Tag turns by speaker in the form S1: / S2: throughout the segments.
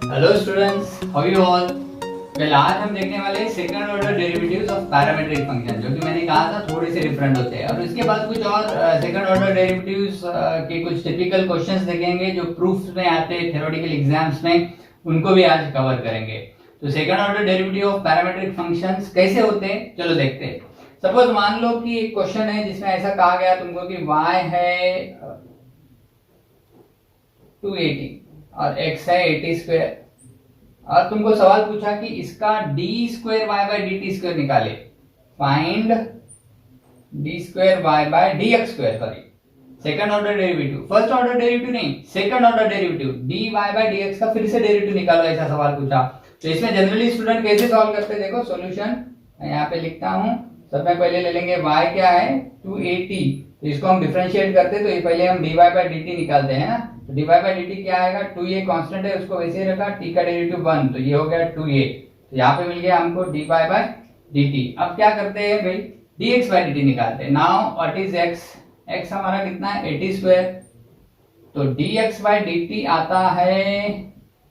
S1: Hello students, how you all. Well, आज हम देखने वाले हैं second order derivatives of parametric function, जो कि मैंने कहा था थोड़े से डिफरेंट होते हैं। और इसके बाद कुछ और सेकंड ऑर्डर डेरिवेटिव्स के कुछ टिपिकल क्वेश्चंस देखेंगे जो प्रूफ्स में आते हैं थ्योरेटिकल एग्जाम्स में, उनको भी आज कवर करेंगे। तो second order derivative of parametric functions कैसे होते हैं, चलो देखते हैं। सपोज मान लो कि एक क्वेश्चन है जिसमें ऐसा कहा गया तुमको कि y है 280 और x है 80 स्क्वायर, और तुमको सवाल पूछा कि इसका d square y by dt square निकाले। Find d square y by dx square, sorry second order derivative, first order derivative नहीं, second order derivative dy by dx का फिर से डेरिवेटिव निकालो, ऐसा सवाल पूछा। तो इसमें जनरली स्टूडेंट कैसे सॉल्व करते हैं, देखो सॉल्यूशन मैं यहाँ पे लिखता हूँ। सबसे पहले ले लेंगे y क्या है 280, तो इसको हम डिफरेंशिएट करते तो ये पहले हम dy बाय dt निकालते हैं ना। तो dy बाय dt क्या आएगा, 2a कांस्टेंट है उसको वैसे ही रखा, t का डेरिवेटिव 1, तो ये हो गया 2a। तो यहाँ पे मिल गया हमको dy बाय dt। अब क्या करते हैं भाई, dx बाय dt निकालते हैं। Now what is x, x हमारा कितना है 80 स्क्वायर, तो dx बाय dt आता है,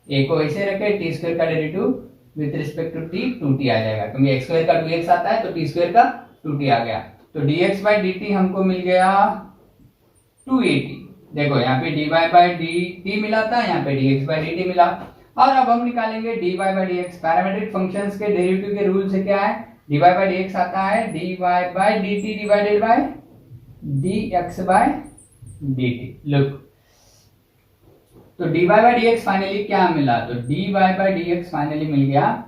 S1: a को ऐसे रखे, t स्क्वायर का derivative with respect to t 2t आ जाएगा, क्योंकि x स्क्वायर का 2x आता है तो t स्क्वायर का 2t आ गया। तो dx बाय dt हमको मिल गया 280। देखो यहाँ पे dy बाय dt मिला था, यहाँ पे dx बाय dt मिला। और अब हम निकालेंगे dy by dx। Parametric functions के डेरिवेटिव के रूल से क्या है, dy बाय dx आता है dy by dt divided by dx by dt। Look, तो dy बाय dx फाइनली क्या मिला, तो dy बाय dx फाइनली मिल गया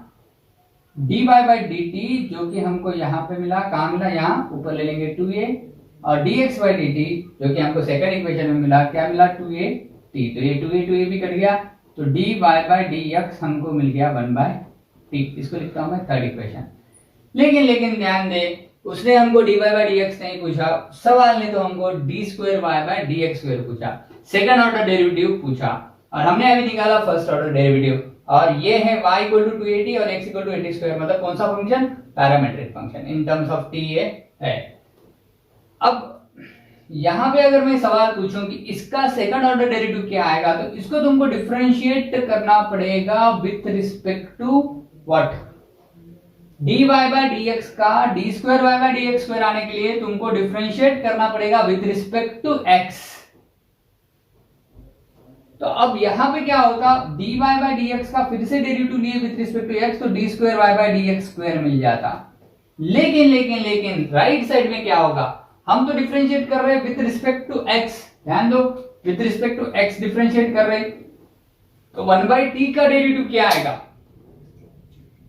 S1: dy बाय dt, जो कि हमको यहाँ पे मिला, कहाँ मिला, यहाँ ऊपर ले लेंगे 2a, और dx बाय dt जो कि हमको सेकंड इक्वेशन में मिला, क्या मिला 2a t, तो ये 2a भी कट गया, तो dy बाय dx हमको मिल गया 1 बाय t। इसको लिखता हूँ मैं थर्ड इक्वेशन। लेकिन ध्यान दे, उसने हमको dy बाय dx नहीं पूछा, सवाल ने तो हमको d square y by dx square पूछा, सेकंड ऑर्डर डेरिवेटिव पूछा, और हमने अभी निकाला फर्स्ट ऑर्डर डेरिवेटिव। और ये है y इक्वल टू 280 और x इक्वल टू 80 स्क्वायर, मतलब कौन सा function, parametric function in terms of t ये है। अब यहां पे अगर मैं सवाल पूछूं कि इसका सेकंड ऑर्डर डेरिवेटिव क्या आएगा, तो इसको तुमको डिफरेंशिएट करना पड़ेगा with respect to what, dy by dx का d square y by dx square आने के लिए तुमको डिफरेंशिएट करना पड़ेगा विथ रिस्पेक्ट टू x। तो अब यहां पे क्या होता, dy बाय dx का फिर से डेरिवेटिव लिए विथ रिस्पेक्ट टू x, तो d square y by dx square मिल जाता। लेकिन राइट साइड में क्या होगा, हम तो डिफरेंशिएट कर रहे हैं विथ रिस्पेक्ट टू x, ध्यान दो with respect to x differentiate कर रहे, तो 1 बाय t का डेरिवेटिव क्या आएगा,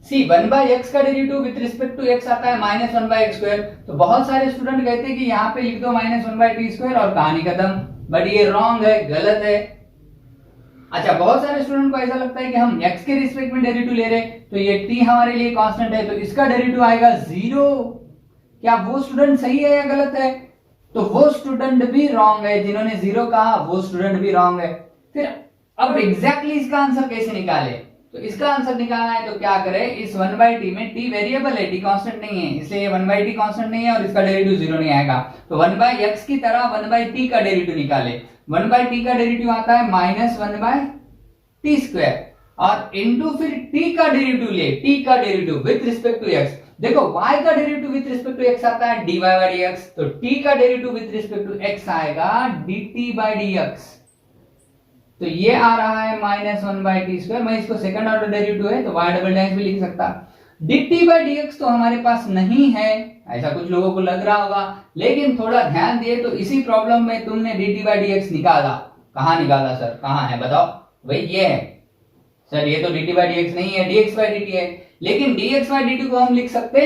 S1: सी 1 बाय x का derivative with respect to x आता है माइनस 1 बाय x स्क्वायर। तो बहुत सारे स्टूडेंट कहते हैं कि यहाँ पे लिख दो माइनस 1 बाय t स्क्वायर और कहानी खत्म, बट ये रॉन्ग है, गलत है। अच्छा, बहुत सारे स्टूडेंट को ऐसा लगता है कि हम x के रिस्पेक्ट में डेरिवेटिव ले रहे, तो ये t हमारे लिए कांस्टेंट है, तो इसका डेरिवेटिव आएगा 0। क्या वो स्टूडेंट सही है या गलत है, तो वो स्टूडेंट भी रॉन्ग है, जिन्होंने 0 कहा वो स्टूडेंट भी रॉन्ग है। फिर अब एग्जैक्टली इसका आंसर कैसे निकाले, तो इसका आंसर निकालना है तो क्या करें, इस 1 बाय t में t वेरिएबल है, t कांस्टेंट नहीं है, इसलिए 1 बाय t कांस्टेंट नहीं है और इसका डेरिवेटिव 0 नहीं आएगा। तो 1 बाय x की तरह 1 बाय t का डेरिवेटिव निकाले। 1 बाय t का डेरिवेटिव आता है माइनस 1 बाय t स्क्वायर, और इनटू फिर t का डेरिवेटिव ले, t का derivative with respect to x। देखो y का derivative with respect to x आता है dy बाय dx, तो t का derivative with respect to x आएगा dt बाय dx। तो ये आ रहा है माइनस 1 बाय टी स्क्वायर, मैं इसको सेकंड ऑर्डर डेरिवेटिव है तो y डबल डैश भी लिख सकता। dt बाय dx तो हमारे पास नहीं है, ऐसा कुछ लोगों को लग रहा होगा, लेकिन थोड़ा ध्यान दिए तो इसी प्रॉब्लम में तुमने dt बाय dx निकाला। कहां निकाला सर, कहां है बताओ, भाई ये है सर, ये तो dt बाय dx नहीं है, dx बाय dt है। लेकिन dx बाय dt को हम लिख सकते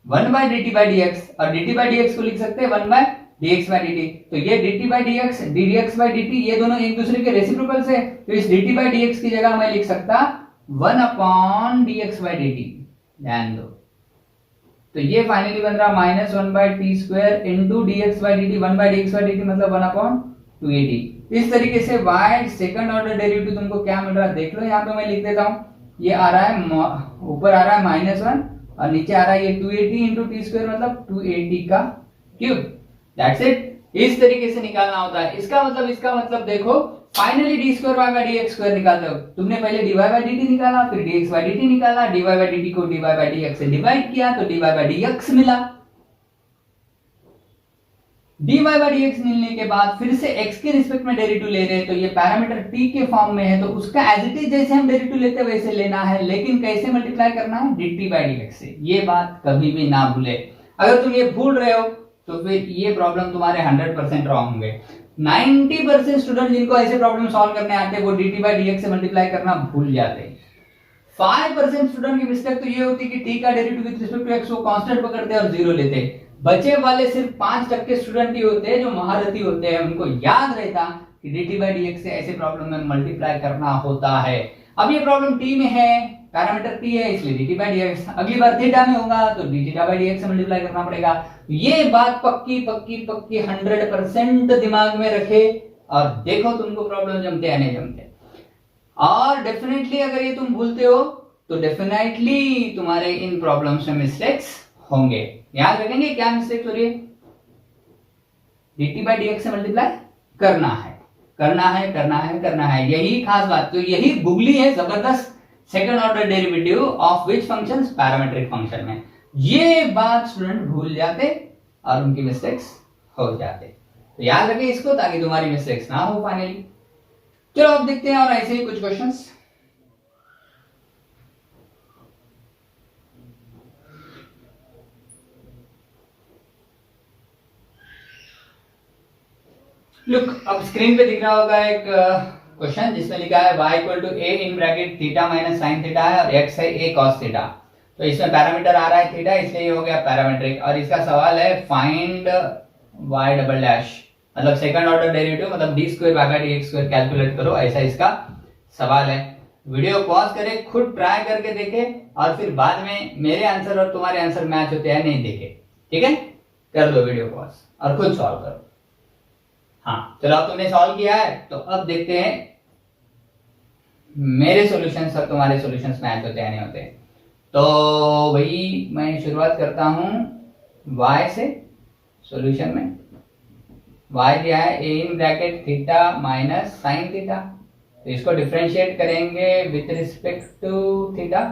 S1: 1 बाय dt बाय dx, और dt बाय dx को लिख सकते 1 बाय dx बाय dt। तो ये dt by dx, dx by dt ये दोनों एक दूसरे के रेसिप्रोकल्स है, तो इस dt बाय dx की जगह मैं लिख सकता 1 अपॉन dx बाय dt। ध्यान दो, तो ये फाइनली बन रहा minus 1 by t square into dx by dt, 1 by dx by dt मतलब 1 अपॉन 280। इस तरीके से y सेकंड ऑर्डर डेरिवेटिव तुमको क्या मिल रहा है देख लो, यहाँ पे मैं लिख देता हूँ, ये आ रहा है ऊपर आ रहा है माइनस 1 और नीचे आ रहा है ये 280 इंटू टी स्क्वायर मतलब 280 का क्यूब। That's it. इस तरीके से निकालना होता है। इसका मतलब देखो, finally D square Y by D x square निकाल दो। तुमने पहले D Y by D T निकाला, फिर D X by D T निकाला, D Y by D T को D Y by D X से डिवाइड किया तो D Y by D X मिला। dy बाई dx मिलने के बाद फिर से x के रिस्पेक्ट में डेरिवेटिव ले रहे हैं, तो ये पैरामीटर t के फॉर्म में है तो उसका एज इट इज जैसे हम डेरिवेटिव लेते हैं वैसे लेना है, लेकिन कैसे मल्टीप्लाई करना है, dt बाई dx से। ये बात कभी भी ना भूले। अगर तुम ये भूल रहे हो तो फिर ये प्रॉब्लम तुम्हारे 100% रॉन्ग होंगे। 90% स्टूडेंट जिनको ऐसे प्रॉब्लम सॉल्व करने आते हैं वो dt बाई dx से मल्टीप्लाई करना भूल जाते हैं। 5% स्टूडेंट की मिस्टेक तो ये होती है कि t का derivative with respect to x को कांस्टेंट पकड़ते हैं और जीरो लेते हैं। बचे वाले सिर्फ 5% स्टूडेंट ही होते हैं जो महारथी होते हैं, उनको याद रहता कि dt बाई dx से ऐसे प्रॉब्लम में मल्टीप्लाई करना होता है। अब ये प्रॉब्लम t में है, पैरामीटर t है, इसलिए dt बाई dx। अगली बार थीटा में होगा तो d थीटा बाई dx से मल्टीप्लाई करना पड़ेगा। ये बात पक्की 100% दिमाग में रखे और देखो तुमको प्रॉब्लम जमते या नहीं जमते। और डेफिनेटली अगर ये तुम भूलते हो तो डेफिनेटली तुम्हारे इन प्रॉब्लम्स में मिस्टेक्स होंगे। याद रखेंगे क्या मिस्टेक हो रही है, dt बाई dx से मल्टीप्लाई करना है, यही खास बात। तो यही बुगली है जबरदस्त second order derivative of which functions, parametric function में। ये बात स्टूडेंट भूल जाते और उनकी मिस्टेक्स हो जाते। तो याद रखें इसको ताकि तुम्हारी मिस्टेक्स ना हो फाइनली। चलो अब देखते हैं और ऐसे ही कुछ क्वेश्चंस। लुक, अब स्क्रीन पे दिख रहा होगा एक क्वेश्चन जिसमें लिखा है y equal to a in bracket theta minus sine theta है और x है a cos थीटा। तो इसमें पैरामीटर आ रहा है थीटा, इसलिए ये हो गया पैरामीट्रिक। और इसका सवाल है फाइंड y डबल डैश, मतलब सेकंड ऑर्डर डेरिवेटिव, मतलब d square y by dx square calculate करो, ऐसा इसका सवाल है। वीडियो पॉज करे, खुद ट्राई करके देखे और फिर बाद में मेरे आंसर और तुम्हारे आंसर मैच होते हैं नहीं देखे, ठीक है। कर दो वीडियो पॉज और खुद सॉल्व करो। हाँ चलो, अब तुमने सॉल्व किया है तो अब देखते हैं मेरे सॉल्यूशंस और तुम्हारे सॉल्यूशंस मैच होते हैं नहीं होते। तो भाई मैं शुरुआत करता हूं y से। सॉल्यूशन में y दिया है a in bracket theta minus sine theta, तो इसको डिफरेंशिएट करेंगे विथ रिस्पेक्ट टू थीटा,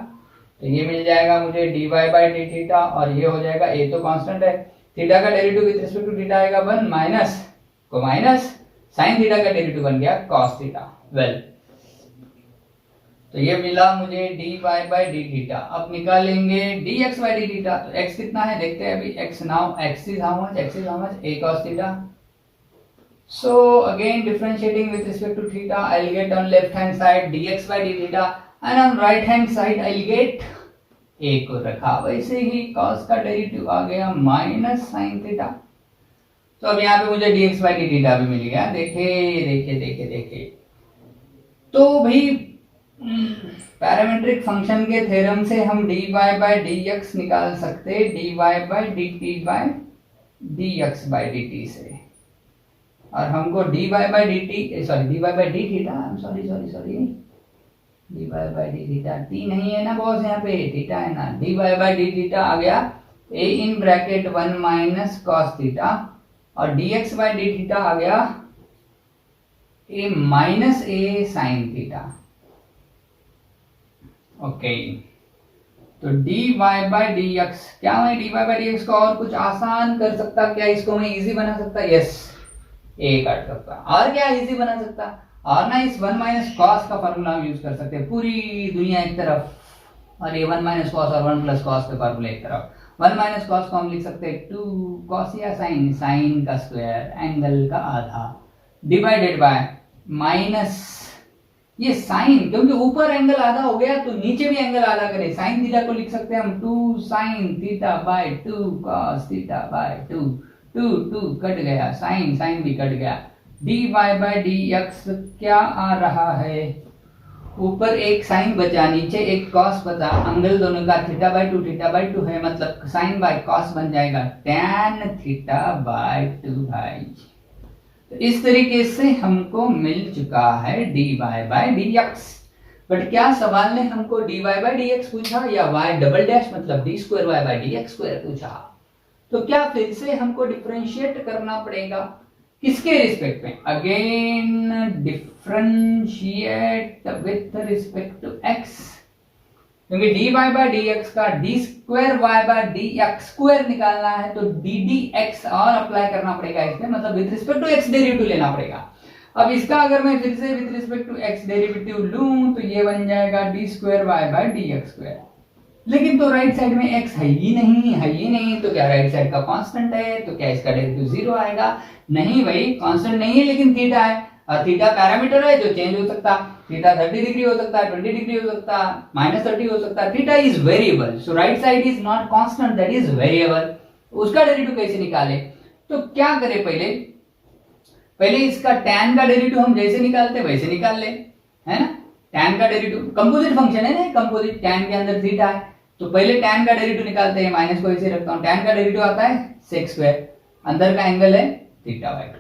S1: तो ये मिल जाएगा मुझे dy बाई डी थीटा और ये हो जाएगा a तो कांस्टेंट है, थीटा का derivative with respect to theta आएगा 1 माइनस को माइनस साइन थीटा का डेरिवेटिव बन गया cos थीटा। वेल, तो ये मिला मुझे dy बाई डी थीटा। अब निकालेंगे dx बाई डी थीटा, तो x कितना है देखते हैं अभी। x now x is how much a cos theta. So again differentiating with respect to theta, I'll get on left hand side dx by d theta and on right hand side I'll get a को रखा वैसे ही cos का derivative आ गया minus sin theta. तो अब यहाँ पे मुझे dx by d थीटा भी मिल गया। देखे तो भाई पैरामीट्रिक फंक्शन के थ्योरम से हम dy by dx निकाल सकते dy by dt by dx by dt से, और हमको dy by dt dy by d theta, dy by d theta t नहीं है ना बॉस, यहाँ पे थीटा है ना। dy by d थीटा आ गया a in bracket 1 minus cos theta और dx by d थीटा आ गया a minus a sin theta. Okay, तो dy by dx, क्या मैं dy by dx को और कुछ आसान कर सकता, क्या इसको मैं इजी बना सकता? यस, a काट सकता। और क्या इजी बना सकता? और ना इस 1 माइनस कॉस का फॉर्मूला हम यूज कर सकते हैं। पूरी दुनिया एक तरफ और ये 1 माइनस कॉस और 1 प्लस कॉस के फॉर्मूले एक तरफ। 1 माइनस कॉस को हम लिख सकते हैं 2 कॉस या साइन, साइन का स्क्वायर एंगल का आधा डिवाइडेड बाय माइनस ये साइन, क्योंकि ऊपर एंगल आधा हो गया तो नीचे भी एंगल आधा करें। साइन थीटा को लिख सकते हैं हम 2 sine theta by 2 cos theta by 2 cut गया, साइन भी कट गया। dy by dx क्या आ रहा है? ऊपर एक साइन बचा, नीचे एक कॉस बचा, एंगल दोनों का थीटा बाय 2 है, मतलब साइन बाय कॉस बन जाएगा tan थीटा बाय 2 भाई। तो इस तरीके से हमको मिल चुका है dy by dx। बट क्या सवाल ने हमको dy by dx पूछा या y डबल डैश मतलब d square y by dx square पूछा? तो क्या फिर से हमको डिफरेंशिएट करना पड़ेगा किसके रिस्पेक्ट में? Again differentiate with respect to x, क्योंकि dy बाय dx का d square y by dx square निकालना है तो dd x और अप्लाई करना पड़ेगा इसमें, मतलब with respect to x derivative लेना पड़ेगा। अब इसका अगर मैं फिर से with respect to x derivative लूं तो ये बन जाएगा d square y by dx square. लेकिन तो राइट साइड में x है ही नहीं, तो क्या राइट साइड का कांस्टेंट है, तो क्या इसका डेरिवेटिव 0 आएगा? नहीं भाई, कांस्टेंट नहीं है, लेकिन थीटा है और थीटा पैरामीटर है जो चेंज हो सकता है। थीटा 30 डिग्री हो सकता है, 20 डिग्री हो सकता है, -30 हो सकता है। Theta is variable, so right side is not constant, that is variable. उसका डेरिवेटिव कैसे निकाले? तो क्या करें, पहले इसका tan का डेरिवेटिव हम जैसे निकालते वैसे निकाल ले, है ना। tan का डेरिवेटिव कंपोजिट फंक्शन है ना, कंपोजिट, tan के अंदर थीटा है, तो पहले tan का डेरिवेटिव निकालते हैं, माइनस को ऐसे रखता हूं। tan का डेरिवेटिव आता है sec स्क्वायर, अंदर का एंगल है थीटा बाय 2।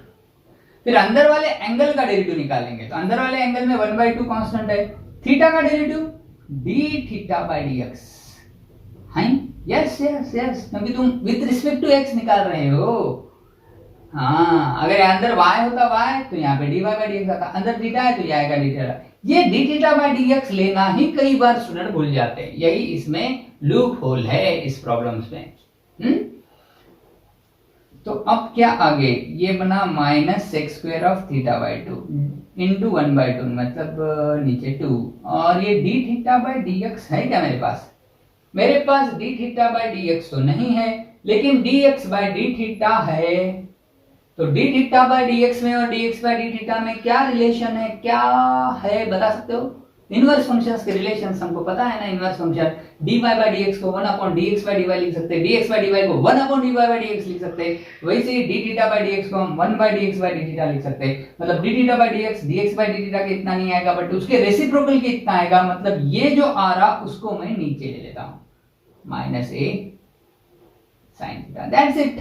S1: फिर अंदर वाले एंगल का डेरिवेटिव निकालेंगे, तो अंदर वाले एंगल में 1/2 कांस्टेंट है। थीटा का derivative d theta by dx है। यस, क्योंकि तुम विद रिस्पेक्ट टू x निकाल रहे हो। हाँ, अगर अंदर y होता y तो यहाँ पे dy बाय dx आता, अंदर थीटा है तो ये आएगा d थीटा। ये d थीटा बाय dx लेना ही कई बार स्टूडेंट भूल जाते हैं, यही इसमें लूप होल है इस प्रॉब्लम्स में। तो अब क्या आगे, ये बना minus sec square of theta by 2 into 1/2, मतलब नीचे 2, और ये d थीटा बाय dx है क्या मेरे पास? मेरे पास d थीटा बाय dx तो नहीं है, लेकिन dx बाय d थीटा है। तो d थीटा बाय dx में और dx बाय d थीटा में क्या रिलेशन है, क्या है बता सकते हो? इनवर्स फंक्शंस के रिलेशंस हमको पता है ना। Inverse function dy by dx को 1/dx बाय dy लिख सकते हैं, dx बाय dy को 1/dy बाय dx लिख सकते हैं। वैसे ही d थीटा बाय dx को हम 1/dx बाय d थीटा लिख सकते हैं। मतलब d theta by dx by d theta के इतना नहीं आएगा, बट उसके रेसिप्रोकल के इतना आएगा। मतलब ये जो आ रहा उसको मैं नीचे ले लेता हूं, -a sin theta, that's it.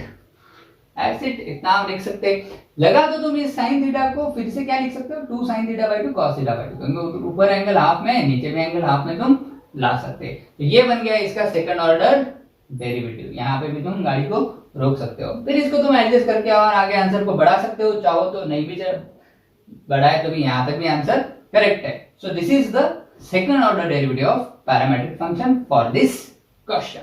S1: इतना आप लिख सकते हैं। लगा तो तुम इस sin थीटा को फिर से क्या लिख सकते हो, 2 sin theta by 2 cos theta by 2, क्योंकि ऊपर एंगल हाफ में, नीचे में एंगल हाफ में तुम ला सकते हैं। तो ये बन गया इसका सेकंड ऑर्डर डेरिवेटिव। यहाँ पे भी तुम गाड़ी को रोक सकते हो, फिर इसको तुम एडजस्ट करके और आगे आंसर को बढ़ा सकते हो, चाहो तो नहीं भी बढ़ाए तो भी यहाँ तक भी आंसर करेक्ट है। So this is the second order derivative of parametric function for this question.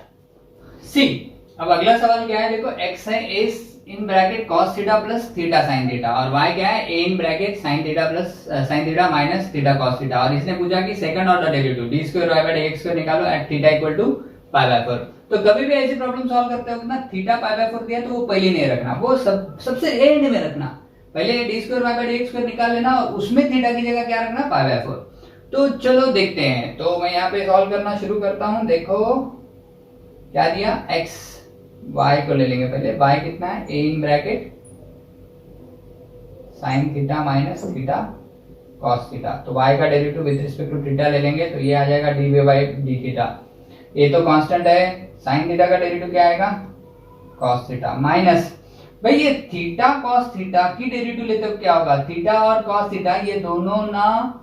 S1: See, अब अगला सवाल क्या है, देखो x है a in bracket cos theta plus theta sin theta, और y क्या है a in bracket sin theta plus sin theta minus theta cos theta. और इसने पूछा कि second order derivative d square y by dx square निकालो at theta equal to pi by 4। तो कभी भी ऐसी प्रॉब्लम सॉल्व करते हो ना, थीटा पाई बाय 4 दिया तो वो पहले नहीं रखना, वो सबसे एंड में रखना। पहले d square y by dx square निकाल लेना और उसमें थीटा की जगह क्या रखना, पाई बाय 4। तो चलो देखते हैं। तो मैं यहाँ पे सॉल्व करना शुरू करता हूँ। देखो क्या दिया, x y को ले लेंगे पहले। y कितना है, a in bracket sin theta minus theta cos theta. तो y का derivative with respect to theta ले लेंगे तो ये आ जाएगा dy बाय d थीटा। ये तो कांस्टेंट है, sin थीटा का डेरिवेटिव क्या आएगा, cos थीटा माइनस, भाई ये थीटा cos थीटा की डेरिवेटिव लेते हो क्या होगा, थीटा और cos थीटा ये दोनों ना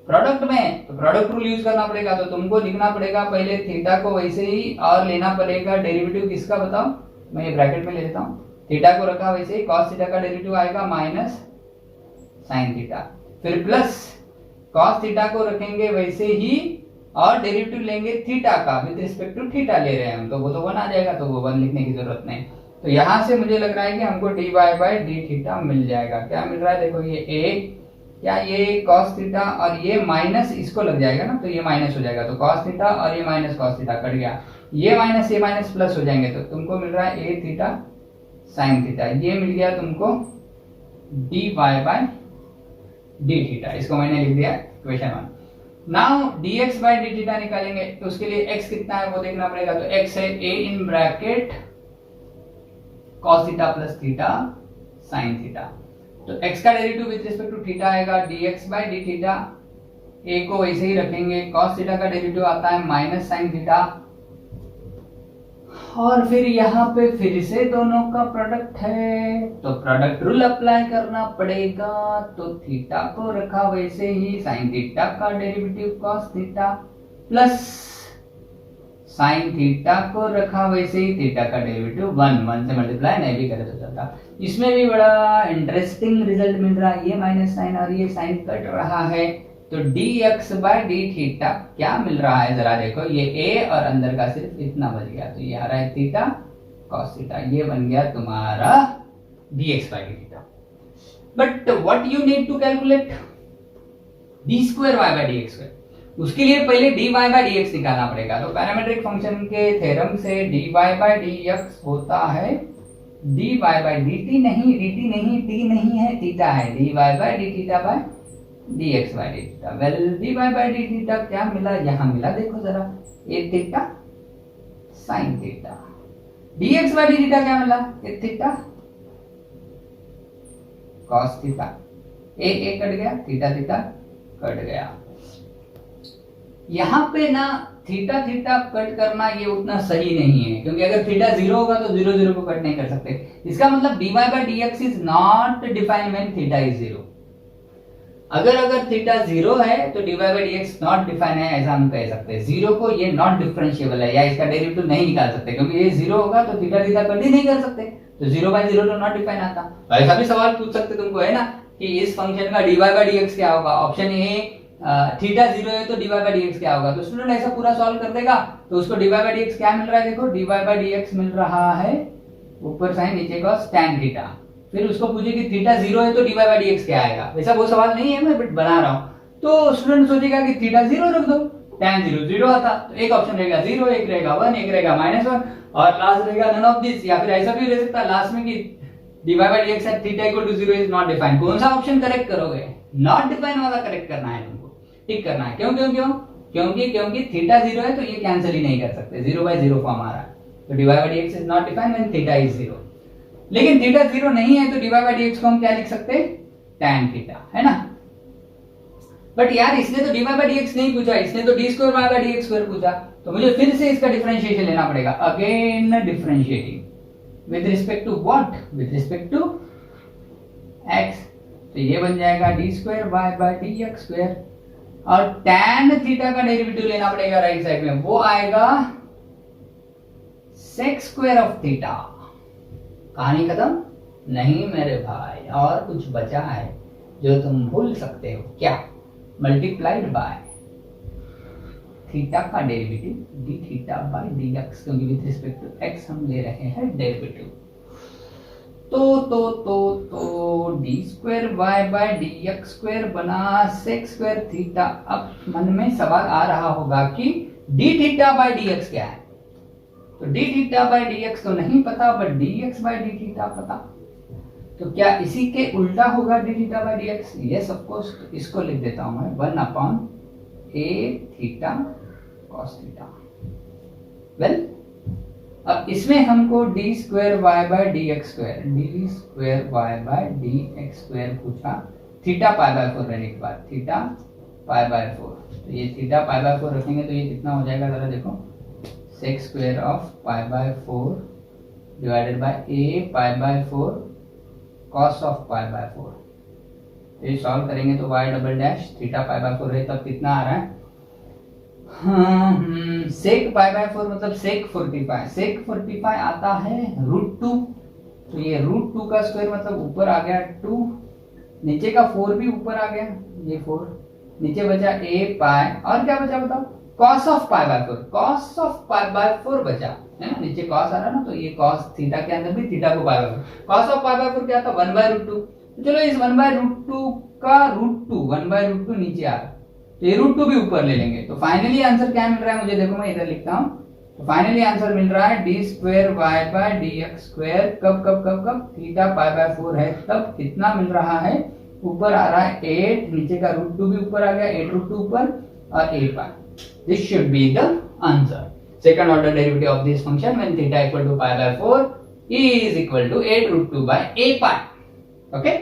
S1: प्रोडक्ट में, तो प्रोडक्ट रूल यूज करना पड़ेगा। तो तुमको लिखना पड़ेगा पहले थीटा को वैसे ही, और लेना पड़ेगा डेरिवेटिव किसका बताओ, मैं ये ब्रैकेट में ले लेता हूँ। थीटा को रखा वैसे ही, cos थीटा का डेरिवेटिव आएगा माइनस sin थीटा, फिर प्लस cos थीटा को रखेंगे वैसे ही और डेरिवेटिव लेंगे थीटा का विद रिस्पेक्ट टू थीटा ले रहे हैं हम, तो वो तो 1 आ जाएगा, तो वो 1 लिखने की जरूरत नहीं। तो यहां से मुझे लग रहा है कि हमको dy बाय d थीटा मिल जाएगा। क्या मिल रहा है, देखो ये a, क्या ये cos थीटा और ये माइनस इसको लग जाएगा ना, तो ये माइनस हो जाएगा, तो cos थीटा और ये माइनस cos थीटा कट गया, ये माइनस प्लस हो जाएंगे, तो तुमको मिल रहा है a थीटा sin थीटा। ये मिल गया तुमको dy बाय d थीटा, इसको मैंने लिख दिया equation 1। Now dx by d theta निकालेंगे, तो उसके लिए x कितना है वो देखना पड़ेगा। तो x है a in bracket cos theta plus theta sin theta. तो x का derivative with respect to theta आएगा dx by d theta, a को वैसे ही रखेंगे, cos थीटा का डेरिवेटिव आता है माइनस sin थीटा, और फिर यहाँ पे फिर से दोनों का प्रोडक्ट है, तो प्रोडक्ट रूल अप्लाई करना पड़ेगा। तो थीटा को रखा वैसे ही, sin थीटा का derivative cos theta plus sine theta को रखा वैसे ही थीटा का डेरिवेटिव 1 से मल्टीप्लाई नहीं भी करे तो चलता। इसमें भी बड़ा इंटरेस्टिंग रिजल्ट मिल रहा है, ये माइनस साइन और ये साइन कट रहा है, तो dx बाय डी थीटा क्या मिल रहा है जरा देखो, ये a और अंदर का सिर्फ इतना बच गया, तो ये आ रहा है थीटा cos थीटा, ये बन गया तुम्हारा dx by d theta. But what you need to calculate, d square y by dx square, उसके लिए पहले dy बाय dx निकालना पड़ेगा। तो पैरामीट्रिक फंक्शन के थ्योरम से dy बाय dx होता है dy बाय dt नहीं, t नहीं है, थीटा है, dy by d theta by dx by d theta. Well dy by d theta क्या मिला, यहां मिला देखो जरा, a theta sin theta, dx by d theta क्या मिला, a theta cos theta, a cut गया, थीटा थीटा कट गया। यहां पे ना थीटा थीटा कट करना ये उतना सही नहीं है, क्योंकि अगर थीटा 0 होगा तो 0 0 को कट नहीं कर सकते। इसका मतलब dy by dx is not defined when theta is 0। अगर थीटा 0 है तो dy by dx not define है, ऐसा हम कह सकते हैं। 0 को ये नॉट डिफरेंशिएबल है, या इसका डेरिवेटिव नहीं निकाल सकते, क्योंकि ये 0 होगा तो थीटा थीटा कट ही नहीं कर सकते, तो 0 बाय 0 तो नॉट डिफाइन आता। ऐसा भी सवाल पूछ सकते तुमको, है ना, कि इस फंक्शन का dy बाय dx क्या होगा। ऑप्शन ए थीटा 0 है तो dy बाय dx क्या होगा, तो स्टूडेंट ऐसा पूरा सॉल्व कर देगा। तो उसको dy बाय dx क्या मिल रहा है, देखो dy बाय dx मिल रहा है ऊपर साइन नीचे cos tan थीटा। फिर उसको पूछे कि थीटा 0 है तो dy बाय dx क्या आएगा, वैसा वो सवाल नहीं है, मैं बट बना रहा हूं। तो स्टूडेंट सोचेगा कि थीटा 0 रख दो, tan 0 0 आता, तो एक ऑप्शन रहेगा 0, एक रहेगा 1, एक रहेगा -1 और लास्ट रहेगा नन ऑफ दिस। या फिर ऐसा भी रह सकता है लास्ट में कि dy by dx at theta equal to 0 is not defined. कौन सा ऑप्शन करेक्ट करोगे, नॉट डिफाइंड वाला करेक्ट करना है तुमको, टिक करना है। क्यों क्यों क्यों, क्योंकि थीटा 0 है तो ये कैंसिल ही नहीं कर सकते, 0 बाय 0 फॉर्म आ रहा है, तो dy by dx is not defined when theta is 0। लेकिन थीटा 0 नहीं है तो dy बाय dx को हम क्या लिख सकते हैं, tan थीटा, है ना। बट यार इसने तो dy बाय dx नहीं पूछा, इसने तो d square y by dx square पूछा, तो मुझे फिर से इसका डिफरेंशिएशन लेना पड़ेगा। Again differentiating with respect to what, with respect to x, तो ये बन जाएगा d square y by dx square, और tan थीटा का डेरिवेटिव लेना पड़ेगा राइट साइड में, वो आएगा sec स्क्वायर ऑफ थीटा। कहानी खत्म नहीं मेरे भाई, और कुछ बचा है जो तुम भूल सकते हो, क्या, मल्टीप्लाइड बाय थीटा का derivative d theta by D x, क्योंकि विद रिस्पेक्ट टू एक्स हम ले रहे हैं डेरिवेटिव। तो d square y by D x square बना सेक स्क्वायर थीटा। अब मन में सवाल आ रहा होगा कि d theta by D x क्या है, तो d theta by D x तो नहीं पता, but d x by d theta पता, तो क्या इसी के उल्टा होगा डी थीटा बाय डी एक्स? Yes of course. तो इसको लिख देता हूं मैं 1 upon a theta cos theta. Well अब इसमें हमको d square y by D x square, d square y by D x square पूछा, थीटा पाई बाय 4 रहने के बाद थीटा पाई बाय 4, तो ये थीटा पाई बाय 4 रखेंगे तो ये कितना हो जाएगा जरा देखो, sec square of pi by 4 divided by a pi by 4 cos of pi by 4। तो ये सॉल्व करेंगे तो y double dash theta pi by 4 है, तब कितना आ रहा है, सेक पाई बाय 4 मतलब सेक 45, सेक 45 आता है √2, तो ये √2 का स्क्वायर मतलब ऊपर आ गया 2, नीचे का 4 भी ऊपर आ गया, ये 4 नीचे बचा a पाई, और क्या बचा बताओ, cos of pi by 4, cos of pi by 4 बचा है ना, नीचे cos आ रहा ना, तो ये cos थीटा के अंदर भी थीटा को पाई by 4, cos of pi by 4 क्या था 1/√2, तो चलो इस 1/√2 का √2 1/√2 नीचे आ रहा, तो ये √2 भी ऊपर ले लेंगे, तो फाइनली आंसर क्या मिल रहा है मुझे, देखो मैं इधर लिखता हूं, तो फाइनली आंसर मिल रहा है d square y by D x square, कब कब कब कब थीटा पाई बाय 4 है तब कितना मिल रहा है, ऊपर आ रहा है 8, नीचे का √2 भी ऊपर आ गया, 8√2 ऊपर और 8 पाई। This should be the answer. Second order derivative of this function when theta equal to pi by 4 is equal to 8√2 by a pi. Okay?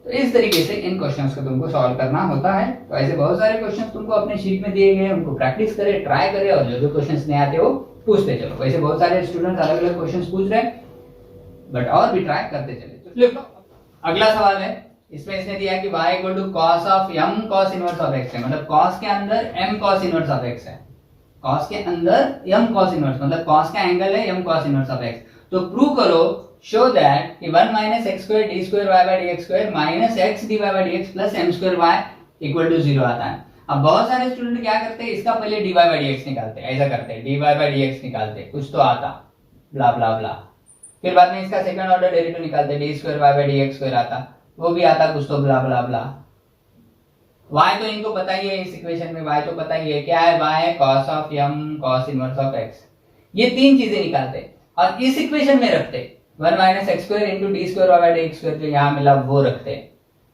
S1: तो इस तरीके से इन क्वेश्चंस को तुमको सॉल्व करना होता है। तो ऐसे बहुत सारे क्वेश्चंस तुमको अपने शीट में दिए गए हैं, उनको प्रैक्टिस करे, ट्राई करे, और जो जो क्वेश्चंस नहीं आते हो पूछते चलो। वैसे बहुत सारे स्टूडेंट्स अलग अलग क्वेश्चंस पूछ रहे हैं, बट और भी ट्राई करते चले। तो अगला सवाल है, इसमें इसने दिया कि y equal to cos of m cos inverse of x है, मतलब cos के अंदर m cos inverse of x है। कॉस के अंदर m cos इनवर्स, मतलब कॉस का एंगल है m cos inverse of x। तो प्रूव करो, शो दैट कि 1 minus x square d square Y by D x square minus x d Y by D x plus m square y equal to 0 आता है। अब बहुत सारे student क्या करते हैं, इसका पहले D Y by D x निकालते हैं, ऐसा करते हैं, d Y by D x निकालते, कुछ तो आता ब्ला ब्ला ब्ला, फिर बाद में इसका सेकंड ऑर्डर डेरिवेटिव निकालते, d square Y by D x square आता, वो भी आता कुछ तो ब्ला ब्ला ब्ला। y तो इनको पता ही है, इस इक्वेशन में y तो पता ही है, क्या है, y है cos of m cos inverse of x। ये तीन चीजें निकालते और इस इक्वेशन में रखते, 1 minus x square into d square Y by D x square जो यहाँ मिला वो रखते,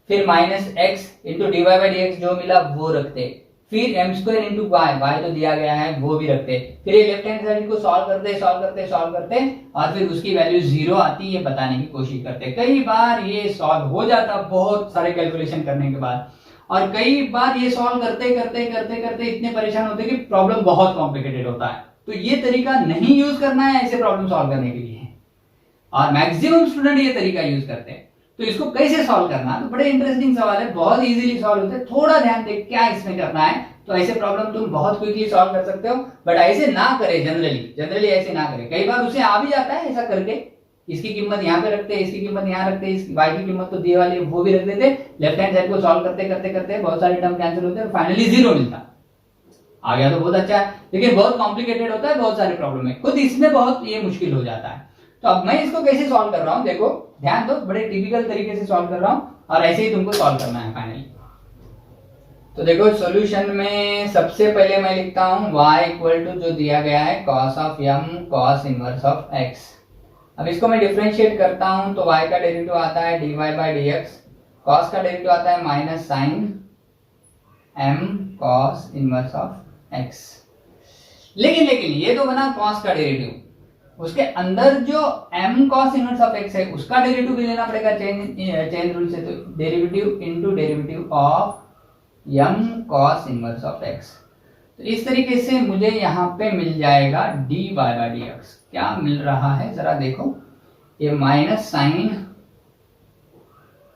S1: फिर minus x into d Y by D x जो मिला वो रखते, फिर एम स्क्वायर इंटू वाई तो दिया गया है वो भी रखते, फिर ये लेफ्ट हैंड साइड को सॉल्व करते और फिर उसकी वैल्यू 0 आती है बताने की कोशिश करते। कई बार ये सॉल्व हो जाता बहुत सारे कैलकुलेशन करने के बाद, और कई बार ये सॉल्व करते करते इतने परेशान होते कि प्रॉब्लम बहुत कॉम्प्लिकेटेड होता है। तो ये तरीका नहीं यूज करना है ऐसे प्रॉब्लम सॉल्व करने के लिए, और मैक्सिमम स्टूडेंट ये तरीका यूज करते हैं। तो इसको कैसे सॉल्व करना, तो बड़े इंटरेस्टिंग सवाल है, बहुत इजीली सॉल्व होते हैं, थोड़ा ध्यान दे क्या इसमें करना है, तो ऐसे प्रॉब्लम तुम बहुत क्विकली सॉल्व कर सकते हो। बट ऐसे ना करे, जनरली ऐसे ना करे, कई बार उसे आ भी जाता है ऐसा करके, इसकी कीमत यहाँ पे रखते हैं, इसकी कीमत यहाँ रखते हैं, इसकी y की कीमत तो दिए वाली वो भी रख देते, लेफ्ट हैंड साइड को सॉल्व करते बहुत सारे टर्म कैंसिल होते हैं, फाइनली 0 मिलता। आ गया तो बहुत अच्छा है, लेकिन बहुत कॉम्प्लिकेटेड होता है, बहुत सारे प्रॉब्लम है, खुद इसमें बहुत ये मुश्किल हो जाता है। तो अब मैं इसको कैसे सॉल्व कर रहा हूँ, देखो ध्यान दो, बड़े टिपिकल तरीके से सॉल्व कर रहा हूँ और ऐसे ही तुमको सॉल्व करना है फाइनली। तो देखो सॉल्यूशन में सबसे पहले मैं लिखता हूँ y इक्वल टू जो दिया गया है cos of m cos inverse of x। अब इसको मैं डिफरेंशिएट करता हूँ तो y का डेरिवेटिव आता है dy बाई dx, cos का डेरिवेटिव आता है minus sine m cos inverse of x। लेकिन ये तो बना cos का डेरिवेटिव, उसके अंदर जो m cos inverse of x है उसका डेरिवेटिव भी लेना पड़ेगा चेन रूल से, तो derivative into derivative of m cos inverse of x। तो इस तरीके से मुझे यहाँ पे मिल जाएगा dy बाई dx। क्या मिल रहा है जरा देखो, ये minus sine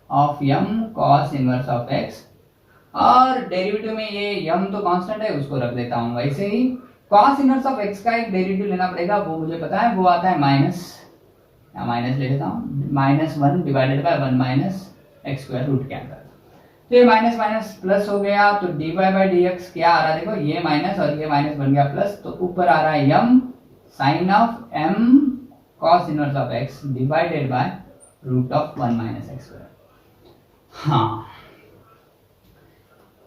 S1: of m cos inverse of x, और डेरिवेटिव में ये m तो कांस्टेंट है उसको रख देता हूँ, वैसे ही cos इनवर्स ऑफ x का एक डेरिवेटिव लेना पड़ेगा, वो मुझे पता है, वो आता है माइनस ले लेता हूँ, -1 divided by 1 minus x square root के अंदर। तो ये माइनस माइनस प्लस हो गया, तो dy बाई dx क्या आ रहा है, देखो ये माइनस और ये माइनस बन गया प्लस, तो ऊपर आ रहा है m sine of m cos inverse of x divided by root of 1 minus x square. हाँ,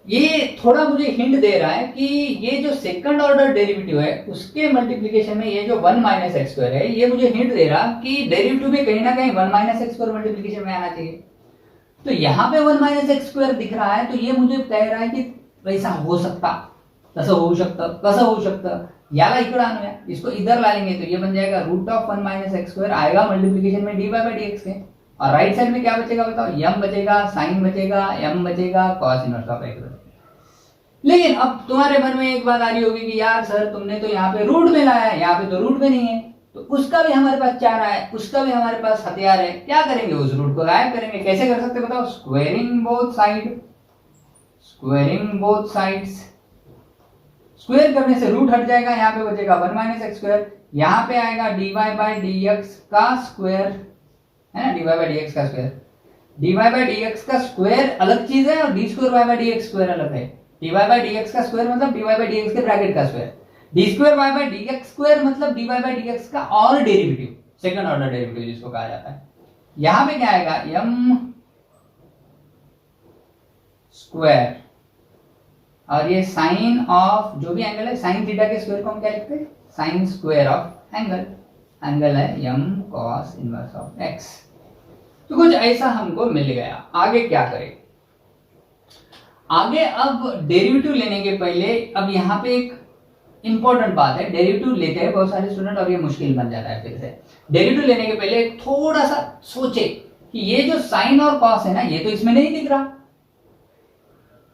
S1: ये थोड़ा मुझे हिंट दे रहा है कि ये जो सेकंड ऑर्डर डेरिवेटिव है उसके मल्टीप्लिकेशन में ये जो 1 माइनस एक्स स्क्वायर है, ये मुझे हिंट दे रहा कि डेरिवेटिव में कहीं ना कहीं 1 माइनस एक्स स्क्वायर मल्टीप्लिकेशन में आना चाहिए। तो यहाँ पे 1 माइनस एक्स स्क्वायर दिख रहा है, तो ये मुझे कह रहा है कि वैसा हो सकता, कसं होऊ शकतं याला इकडे आणूया, इसको इधर ला लेंगे तो ये बन जाएगा root of 1 minus x square, आएगा मल्टीप्लिकेशन में dy बाई dx के, और राइट साइड में क्या बचेगा बताओ, m बचेगा, साइन बचेगा, m बचेगा, cos इनवर्स ऑफ x। लेकिन अब तुम्हारे मन में एक बात आ रही होगी कि यार सर तुमने तो यहाँ पे रूट में लाया है, यहाँ पे तो रूट में नहीं है, तो उसका भी हमारे पास चारा है, उसका भी हमारे पास हथियार है, क्या करेंगे, उस रूट को गायब करेंगे। कैसे कर सकते बताओ, स्क्वेयरिंग बोथ साइड्स। स्क्वायर करने से रूट हट जाएगा, यहाँ पे बचेगा 1 माइनस एक्स स्क्वायर, यहाँ पे आएगा dy बाई dx का स्क्वायर, है ना, dy बाई dx का स्क्वायर। dy बाई dx का स्क्वायर अलग चीज है और d square y by dx square अलग है। dy बाई dx का स्क्वायर मतलब dy बाई dx के ब्रैकेट का square, d square y by dx square मतलब dy बाई dx का और डेरिवेटिव, सेकंड ऑर्डर डेरिवेटिव जिसको कहा जाता है। यहाँ पे क्या आएगा, m स्क्वायर, और ये साइन ऑफ जो भी एंगल है, साइन थीटा के स्क्वायर को हम क्या लिखते हैं, साइन स्क्वायर ऑफ एंगल है m cos inverse of x। तो कुछ ऐसा हमको मिल गया। आगे क्या करें, आगे अब डेरिवेटिव लेने के पहले अब यहाँ पे एक इंपॉर्टेंट बात है, डेरिवेटिव लेते हैं बहुत सारे स्टूडेंट और ये मुश्किल बन जाता है। फिर से डेरिवेटिव लेने के पहले थोड़ा सा सोचे कि ये जो साइन और कॉस है ना, ये तो इसमें नहीं दिख रहा,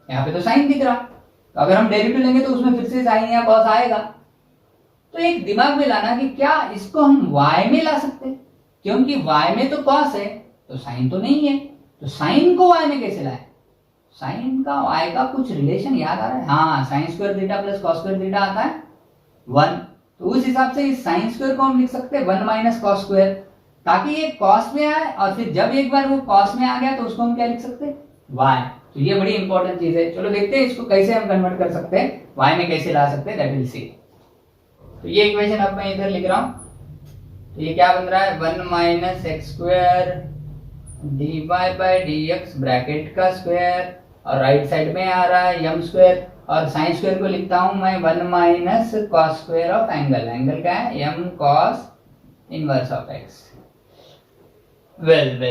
S1: यहाँ पे तो साइन दिख रहा, तो अगर हम डेरिवेटिव लेंगे तो उसमें फिर से साइन या कॉस आएगा। तो एक दिमाग में लाना कि क्या इसको हम y में ला सकते हैं, क्योंकि y में तो कॉस है तो साइन तो नहीं है, तो साइन को y में कैसे लाए, साइन का y का कुछ रिलेशन याद आ रहा है, हाँ sine square theta plus cos square theta आता है, 1, तो उस हिसाब से इस साइन स्क्वायर को हम लिख सकते हैं 1 माइनस कॉस स्क्वायर, ताकि ये कॉस में आए और फिर जब एक बार वो कॉस में आ गया तो उसको हम क्या लिख सकते हैं, y। तो ये बड़ी इंपॉर्टेंट चीज है। चलो देखते हैं इसको कैसे हम कन्वर्ट कर सकते हैं, y में कैसे ला सकते हैं, दैट विल सी। तो ये इक्वेशन अब मैं इधर लिख रहा हूं, तो ये क्या बन रहा है, 1 minus x square dy by dx bracket का स्क्वायर, और राइट साइड में आ रहा है m स्क्वायर, और साइन स्क्वायर को लिखता हूं मैं 1 minus cos square of angle, angle क्या है, m cos inverse of x। Well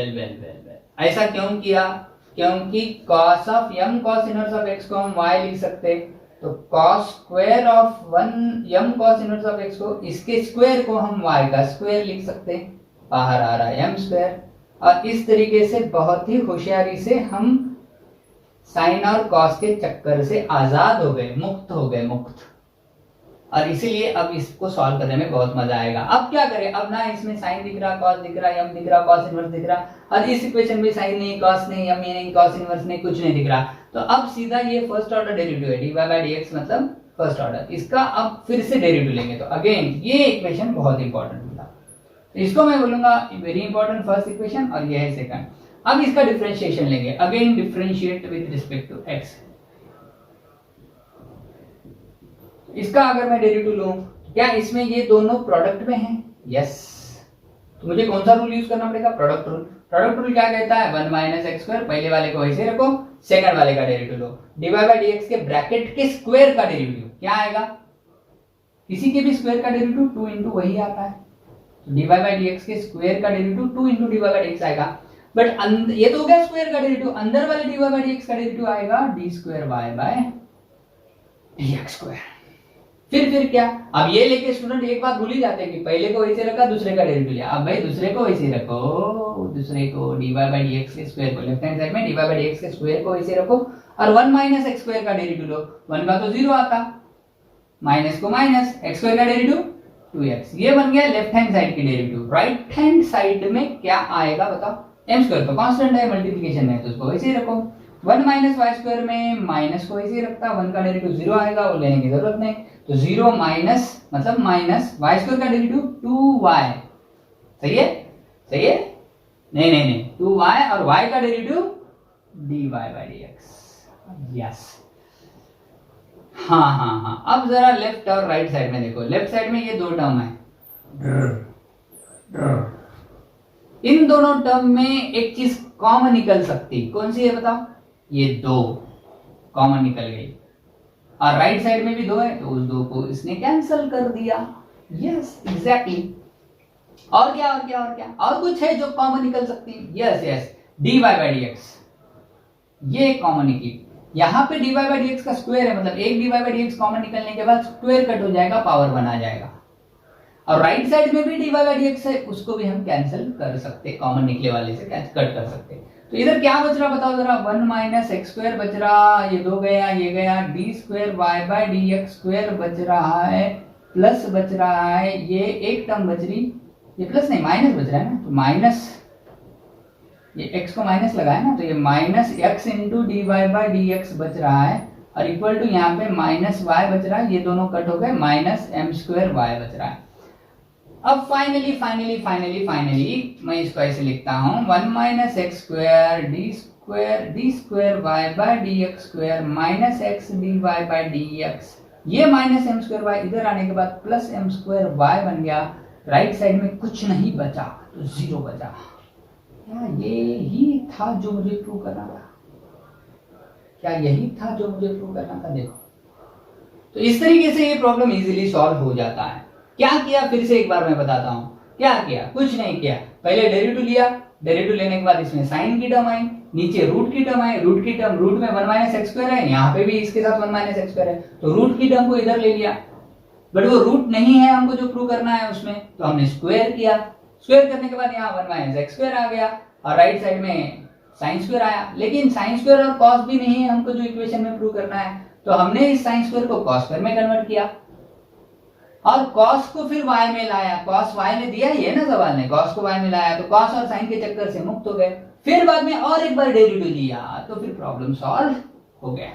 S1: ऐसा क्यों किया, क्योंकि cos of m cos inverse of x को हम y लिख सकते, तो cos square of 1 m cos inverse of x को, इसके स्क्वायर को हम y का स्क्वायर लिख सकते, बाहर आ रहा है m स्क्वायर। और इस तरीके से बहुत ही होशियारी से हम साइन और कॉस के चक्कर से आजाद हो गए, मुक्त हो गए, मुक्त। और इसीलिए अब इसको सॉल्व करने में बहुत मजा आएगा। अब क्या करें, अब ना इसमें साइन दिख रहा, कॉस दिख रहा, m दिख रहा, कॉस इनवर्स दिख रहा, और इस इक्वेशन में साइन नहीं, कॉस नहीं, m नहीं, कॉस इनवर्स नहीं, कुछ नहीं दिख रहा। तो अब सीधा ये फर्स्ट ऑर्डर डेरिवेटिव है, dy बाय dx मतलब फर्स्ट ऑर्डर, इसका अब फिर से डेरिवेटिव लेंगे। तो अगेन ये इक्वेशन बहुत इंपॉर्टेंट था, तो इसको मैं बोलूंगा वेरी इंपॉर्टेंट फर्स्ट इक्वेशन, और ये है सेकंड। अब इसका डिफरेंशिएशन लेंगे, again differentiate with respect to x। इसका अगर मैं डेरिवेटिव लूं, क्या इसमें ये दोनों प्रोडक्ट में हैं? यस। तो मुझे कौन सा रूल यूज करना पड़ेगा, प्रोडक्ट रूल। प्रोडक्ट रूल क्या कहता है, 1 माइनस एक्स स्क्वायर, पहले वाले को ऐसे रखो, सेकंड वाले का derivative low, dy by dx के ब्रैकेट के स्क्वायर का डेरिवेटिव क्या आएगा, किसी के भी स्क्वायर का डेरिवेटिव 2 इंटू वही आता है, तो dy बाय dx के स्क्वायर का derivative 2 into dy by dx आएगा। बट ये तो हो गया स्क्वायर का डेरिवेटिव, अंदर वाले dy बाय dx का डेरिवेटिव आएगा d square y by dx square. फिर क्या, अब ये लेके स्टूडेंट एक बात भूल ही जाते हैं कि पहले को वैसे रखा, दूसरे का डेरिवेटिव लिया। अब भाई दूसरे को वैसे रखो, दूसरे को dy बाय dx के स्क्वायर को, लेफ्ट हैंड साइड में dy बाय dx के स्क्वायर को वैसे रखो, और 1 माइनस एक्स स्क्वायर का डेरिवेटिव लो। 1 का तो 0 आता, माइनस को माइनस, एक्स स्क्वायर का डेरिवेटिव 2x, ये बन गया लेफ्ट हैंड साइड की डेरिवेटिव। राइट हैंड साइड में क्या आएगा बताओ, m स्क्वायर तो कांस्टेंट है, मल्टीप्लिकेशन में तो उसको वैसे ही रखो। 1 माइनस वाई स्क्वायर में माइनस को वैसे ही रखता, 1 का डेरिवेटिव 0 आएगा, वो लेने की जरूरत नहीं, तो 0 माइनस मतलब माइनस वाई स्क्वायर का डेरिवेटिव 2y। सही है, सही है, नहीं 2y, और y का derivative dy by dx। Yes, हाँ। अब जरा लेफ्ट और राइट साइड में देखो, लेफ्ट साइड में ये दो टर्म है, इन दोनों टर्म में एक चीज कॉमन निकल सकती, कौन सी है बताओ, ये दो कॉमन निकल गई, और राइट साइड में भी दो है, तो उस दो को इसने कैंसिल कर दिया। Yes exactly. और क्या और कुछ है जो कॉमन निकल सकती है, यस dy बाय dx, ये कॉमन निकली। यहाँ पे dy बाय dx का स्क्वायर है, मतलब एक dy बाय dx कॉमन निकलने के बाद स्क्वायर कट हो जाएगा, पावर 1 आ जाएगा, और राइट साइड में भी dy बाय dx है, उसको भी हम कैंसिल कर सकते, कॉमन निकले वाले से कट कर सकते। तो इधर क्या बच रहा बताओ जरा, 1 माइनस एक्स स्क्वायर बच रहा, ये दो गया, ये गया, d square y by D x square बच रहा है, प्लस बच रहा है, ये एक टर्म बच रही, ये प्लस नहीं माइनस बच रहा है ना, तो माइनस, ये x को माइनस लगाया ना, तो ये minus x into d y by D x बच रहा है, और इक्वल टू यहाँ पे माइनस y बच रहा है, ये दोनों कट हो गए, माइनस m स्क्वायर y बच रहा है। अब फाइनली मैं इसको ऐसे लिखता हूं, 1 minus x square d square y by D x square minus x d y by D x, ये माइनस एम स्क्वायर वाई इधर आने के बाद प्लस एम स्क्वायर वाई बन गया, राइट साइड में कुछ नहीं बचा, तो 0 बचा। क्या ये ही था जो मुझे प्रूव करना था, देखो। तो इस तरीके से ये प्रॉब्लम इजीली सॉल्व हो जाता है। क्या किया, फिर से एक बार मैं बताता हूं, क्या किया, कुछ नहीं किया, पहले डेरिवेटिव लिया, डेरिवेटिव लेने के बाद इसमें साइन की टर्म आई, नीचे रूट की टर्म आई, रूट में 1 माइनस एक्स स्क्वायर है, यहाँ पे भी इसके साथ 1 माइनस एक्स स्क्वायर है, तो रूट की टर्म को इधर ले लिया, बट वो रूट नहीं है हमको जो प्रूव करना है उसमें, तो हमने स्क्वायर किया, स्क्वायर करने के बाद यहाँ 1 माइनस एक्स स्क्वायर आ गया, और राइट साइड में साइन स्क्वायर आया, लेकिन साइन स्क्वायर और कॉस भी नहीं है हमको जो इक्वेशन में प्रूव करना है, तो हमने इस साइन स्क्वायर को कॉस स्क्वायर में कन्वर्ट किया, और कॉस को फिर y में लाया, कॉस y में दिया ही है ना सवाल ने, कॉस को y में लाया, तो कॉस और साइन के चक्कर से मुक्त हो गए, फिर बाद में और एक बार डेरिवेटिव लिया, तो फिर प्रॉब्लम सॉल्व हो गया।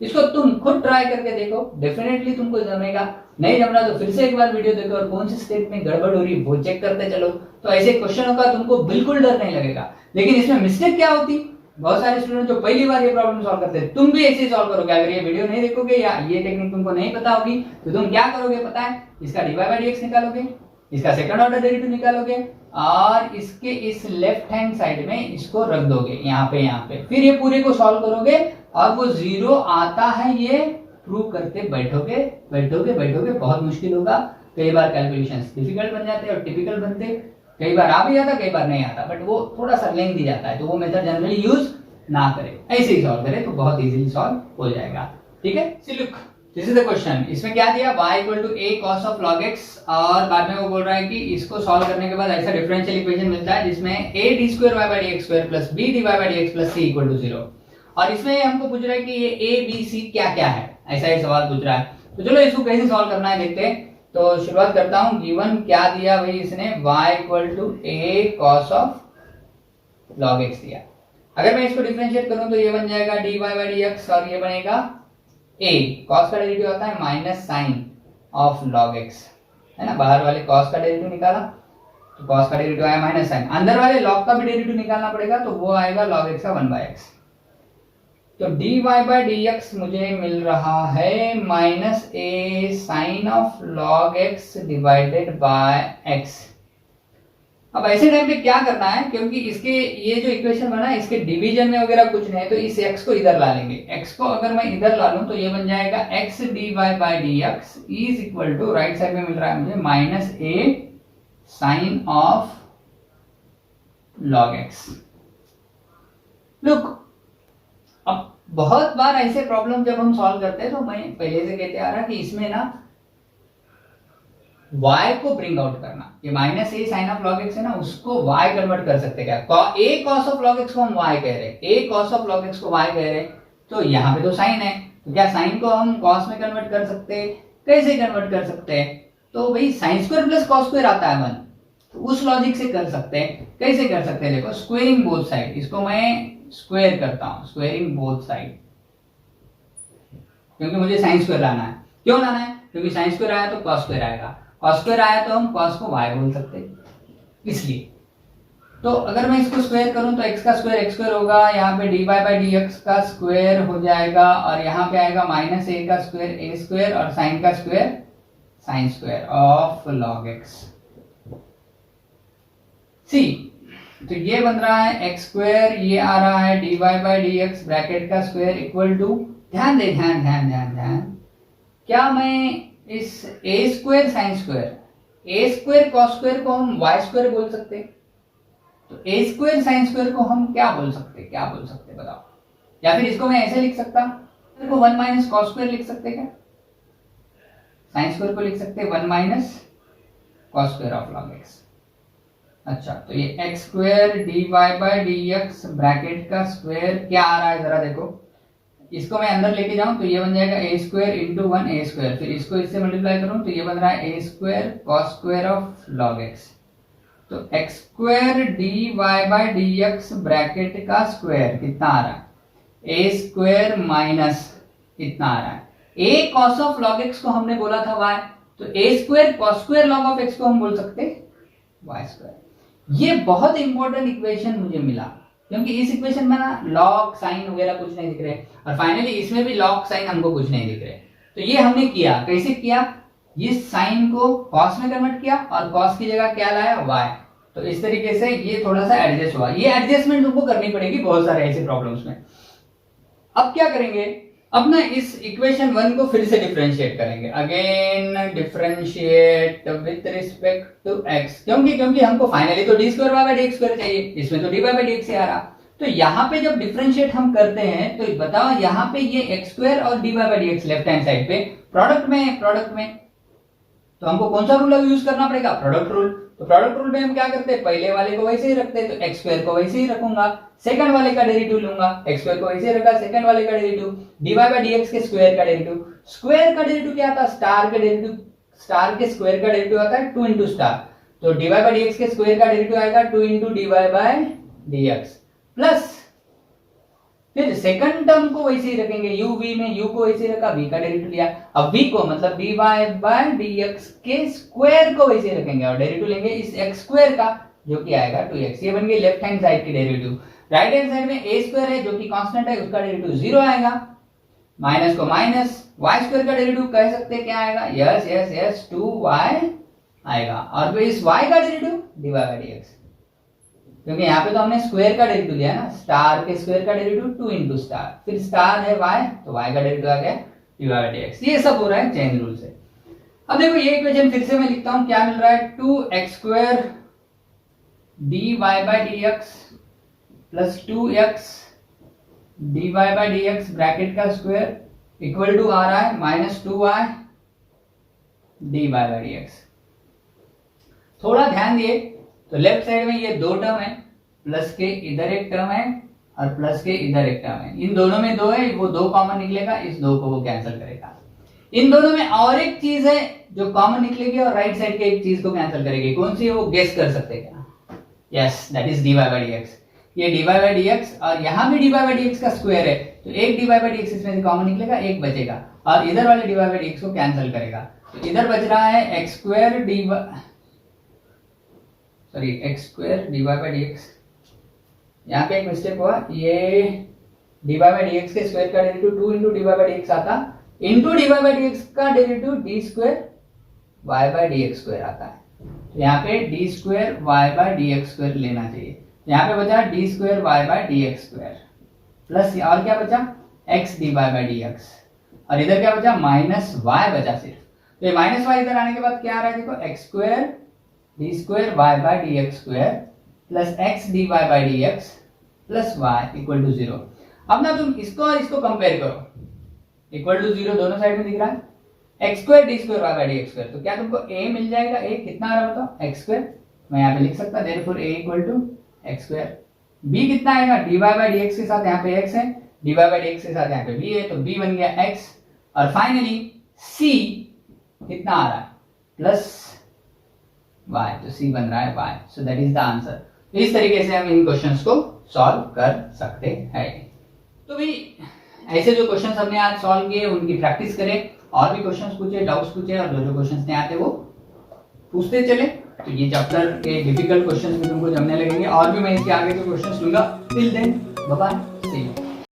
S1: इसको तुम खुद ट्राई करके देखो, डेफिनेटली तुमको जमेगा। नहीं जमना तो फिर से एक बार वीडियो देखो और कौन से स्टेप में गड़बड़ हो रही है वो चेक करते चलो। तो ऐसे क्वेश्चनों का तुमको बिल्कुल डर नहीं लगेगा। लेकिन इसमें मिस्टेक क्या होती, बहुत सारे स्टूडेंट जो पहली बार ये प्रॉब्लम सॉल्व करते हैं, तुम भी ऐसे ही सॉल्व करोगे। अगर ये वीडियो नहीं देखोगे या ये टेक्निक तुमको नहीं पता होगी तो तुम क्या करोगे पता है, इसका dy by dx निकालोगे, इसका सेकंड ऑर्डर डेरिवेटिव निकालोगे और इसके इस लेफ्ट हैंड साइड में इसको रख दोगे यहाँ पे, फिर ये पूरे को सॉल्व करोगे और वो जीरो आता है ये प्रूव करते बैठोगे। बहुत मुश्किल होगा, कई बार कैलकुलेशंस डिफिकल्ट बन जाते हैं और टिपिकल बनते, कई बार आ भी जाता कई बार नहीं आता, बट वो थोड़ा सा लेंथी जाता है, तो वो मेथड जनरली यूज ना करें, ऐसे ही सॉल्व करें तो बहुत इजीली सॉल्व हो जाएगा। ठीक है, look this is the question. इसमें क्या दिया, y equal to a cos of log x, और बाद में वो बोल रहा है कि इसको सॉल्व करने के बाद ऐसा डिफरेंशियल इक्वेशन मिलता है जिसमें a d square y by dx square plus b dy by dx plus c equal to 0। और इसमें हमको पूछ रहा है कि ये a b c क्या क्या है, ऐसा ही सवाल पूछ रहा है। तो चलो इसको कैसे सॉल्व करना है देखते हैं। तो शुरुआत करता हूं, गिवन क्या दिया भाई इसने, y equal to a cos of log x दिया। अगर मैं इसको डिफरेंशिएट करूं तो ये बन जाएगा dy by dx और ये बनेगा a, cos का डेरिवेटिव आता है minus sine of log x, है ना, बाहर वाले cos का डेरिवेटिव निकाला तो cos का डेरिवेटिव आया माइनस साइन, अंदर वाले log का भी डेरिवेटिव निकालना पड़ेगा तो वो आएगा log x का 1/x। तो dy by dx मुझे मिल रहा है minus a sine of log x divided by x। अब ऐसे टाइम पे क्या करना है, क्योंकि इसके ये जो इक्वेशन बना है इसके डिवीजन में वगैरह कुछ नहीं है, तो इस x को इधर ला लेंगे। x को अगर मैं इधर ला लूं तो ये बन जाएगा x dy by dx is equal to, right side में मिल रहा है मुझे minus a sine of log x। Look, अब बहुत बार ऐसे प्रॉब्लम जब हम सॉल्व करते हैं तो मैं पहले से कहते आ रहा कि इसमें ना y को ब्रिंग आउट करना, ये minus a sine of log x है ना, उसको y कन्वर्ट कर सकते हैं। क्या a cos of log x को हम y कह रहे हैं, a cos of log x को y कह रहे हैं, तो यहाँ पे तो साइन है, तो क्या साइन को हम cos में कन्वर्ट कर सकते हैं? कैसे कन्वर्ट कर सकते हैं? तो भाई sine square plus cos square आता है 1, तो उस लॉजिक से कर सकते हैं। कैसे कर सकते हैं, देखो स्क्वेयरिंग बोथ साइड, इसको मैं स्क्वायर करता हूं, स्क्वेयरिंग बोथ साइड, क्योंकि मुझे साइन स्क्वायर लाना है। क्यों लाना है? क्योंकि साइन स्क्वायर आया तो कॉस स्क्वायर आएगा, कॉस स्क्वायर आया तो हम कॉस को y बोल सकते हैं, इसलिए। तो अगर मैं इसको स्क्वायर करूं तो x का स्क्वायर x स्क्वायर होगा, यहाँ पे dy by dx का स्क्वायर हो जाएगा और यहाँ पे आएगा माइनस a का स्क्वायर a स्क्वायर और साइन का square sine square of log x। सी, तो ये बन रहा है x स्क्वायर, ये आ रहा है dy by dx ब्रैकेट का स्क्वायर इक्वल टू, ध्यान दे ध्यान ध्यान ध्यान ध्यान, क्या मैं इस a square sine square, a square cos square को हम y स्क्वायर बोल सकते हैं, तो a स्क्वायर साइन स्क्वायर को हम क्या बोल सकते बताओ? या फिर इसको मैं ऐसे लिख सकता, को 1 माइनस कॉस स्क्वायर लिख सकते क्या? साइन स्क्वायर को लिख सकते 1 minus cos square of log x। अच्छा, तो ये x square dy by dx bracket का स्क्वायर क्या आ रहा है जरा देखो, इसको मैं अंदर लेके जाऊं तो ये बन जाएगा a square into 1 a square, फिर इसको इससे मल्टीप्लाई करूं तो ये बन रहा है a square cos square of log x। तो x square dy by dx bracket का स्क्वायर कितना आ रहा है, a स्क्वायर माइनस इतना आ रहा है, a cos of log x को हमने बोला था y, तो a square cos square log of x को हम बोल सकते y स्क्वायर। ये बहुत इंपॉर्टेंट इक्वेशन मुझे मिला, क्योंकि इस इक्वेशन में ना लॉग साइन वगैरह कुछ नहीं दिख रहे, और फाइनली इसमें भी लॉग साइन हमको कुछ नहीं दिख रहे। तो ये हमने किया, कैसे किया, ये साइन को कॉस में कन्वर्ट किया और कॉस की जगह क्या लाया, y। तो इस तरीके से ये थोड़ा सा एडजस्ट हुआ, ये एडजस्टमेंट तुमको करनी पड़ेगी बहुत सारे ऐसे प्रॉब्लम्स में। अब क्या करेंगे, अब ना इस इक्वेशन 1 को फिर से डिफरेंशिएट करेंगे, again differentiate with respect to x, क्योंकि हमको फाइनली तो d square by dx square चाहिए, इसमें तो dy by dx से आ रहा। तो यहाँ पे जब डिफरेंशिएट हम करते हैं तो बताओ यहाँ पे ये x स्क्वायर और dy by dx left hand side पे प्रोडक्ट में तो हमको कौन सा रूल यूज करना पड़ेगा, प्रोडक्ट रूल। तो प्रोडक्ट रूल में हम क्या करते हैं, पहले वाले को वैसे ही रखते हैं, तो x स्क्वायर को वैसे ही रखूंगा, सेकंड वाले का डेरिवेटिव लूंगा, x स्क्वायर को वैसे ही रखा, सेकंड वाले का डेरिवेटिव dy by dx के स्क्वायर का डेरिवेटिव, स्क्वायर का डेरिवेटिव क्या आता है, स्टार के डेरिवेटिव, स्टार के स्क्वायर का डेरिवेटिव आता है 2 into स्टार, तो dy by dx के स्क्वायर का डेरिवेटिव आएगा 2 into dy by dx plus, फिर सेकंड टर्म को वैसे ही रखेंगे, u v में u को वैसे ही रखा, v का डेरिवेटिव लिया। अब v को मतलब dy by dx के स्क्वायर को वैसे ही रखेंगे और डेरिवेटिव लेंगे इस x स्क्वायर का जो कि आएगा 2x। ये बन गई लेफ्ट हैंड साइड की डेरिवेटिव। राइट हैंड साइड में a स्क्वायर है जो कि कांस्टेंट है, उसका डेरिवेटिव 0 आएगा। माइनस को माइनस, y स्क्वायर का डेरिवेटिव कह सकते हैं क्या आएगा, यस यस यस 2y आएगा। और फिर इस y का डेरिवेटिव dy by dx, क्योंकि यहाँ पे तो हमने स्क्वायर का डेरिवेटिव लिया ना, स्टार के स्क्वायर का डेरिवेटिव 2 इंटू स्टार, फिर स्टार है y तो y का डेरिवेटिव आ गया dy by dx। ये सब हो रहा है चेन रूल से। अब देखो ये इक्वेशन फिर से मैं लिखता हूँ, क्या मिल रहा है 2x square dy by dx plus 2x dy by dx bracket का स्क्वायर इक्वल टू आ रहा है minus 2y dy by dx। थोड़ा ध्यान दिए तो लेफ्ट साइड में ये दो टर्म है, प्लस के इधर एक टर्म है और प्लस के इधर एक टर्म है। इन दोनों में दो है, वो दो कॉमन निकलेगा, इस दो को वो कैंसिल करेगा। इन दोनों में और एक चीज है जो कॉमन निकलेगी और राइट साइड के एक चीज को कैंसिल करेगी। कौन सी है वो गेस कर सकते हैं क्या? Yes, that is dy by dx। ये dy by dx और यहाँ भी dy by dx का स्क्वायर है, तो एक dy by dx इसमें से कॉमन निकलेगा, एक बचेगा और इधर वाले dy by dx को कैंसिल करेगा। तो इधर बच रहा है x square dy by dx। यहाँ पे एक मिस्टेक हुआ, ये dy by dx के स्क्वायर का derivative 2 into dy by dx आता, इंटू dy by dx का derivative d square y by dx square आता है। तो यहाँ पे d square y by dx square लेना चाहिए। यहाँ पे बचा d square y by dx square plus और क्या बचा x dy by dx और इधर क्या बचा माइनस y बचा सिर्फ। तो ये माइनस y इधर आने के बाद क्या आ रहा है देखो, x square d square y by dx square plus x dy by dx plus y equal to 0। अब ना तुम इसको और इसको कंपेयर करो, इक्वल टू 0 दोनों साइड में दिख रहा है, x square d square y by dx square, तो क्या तुमको a मिल जाएगा? a कितना आ रहा है बताओ, x स्क्वायर। मैं यहाँ पे लिख सकता therefore a equal to x square. b कितना आएगा, dy by dx के साथ यहाँ पे x है, dy by dx के साथ यहाँ पे b है, तो b बन गया x। और फाइनली c कितना आ रहा है, प्लस y, तो c बन रहा है y। So that is the answer. इस तरीके से हम इन क्वेश्चंस को सॉल्व कर सकते हैं। तो भी ऐसे जो क्वेश्चंस हमने आज सॉल्व किए उनकी प्रैक्टिस करें, और भी क्वेश्चंस पूछे, डाउट्स पूछे, और जो जो क्वेश्चंस नहीं आते वो पूछते चले। तो ये चैप्टर के डिफिकल्ट क्वेश्चंस भी तुमको जमने लगेंगे, और भी मैं इसके आगे के क्वेश्चंस लूंगा। Till then bye bye, see you.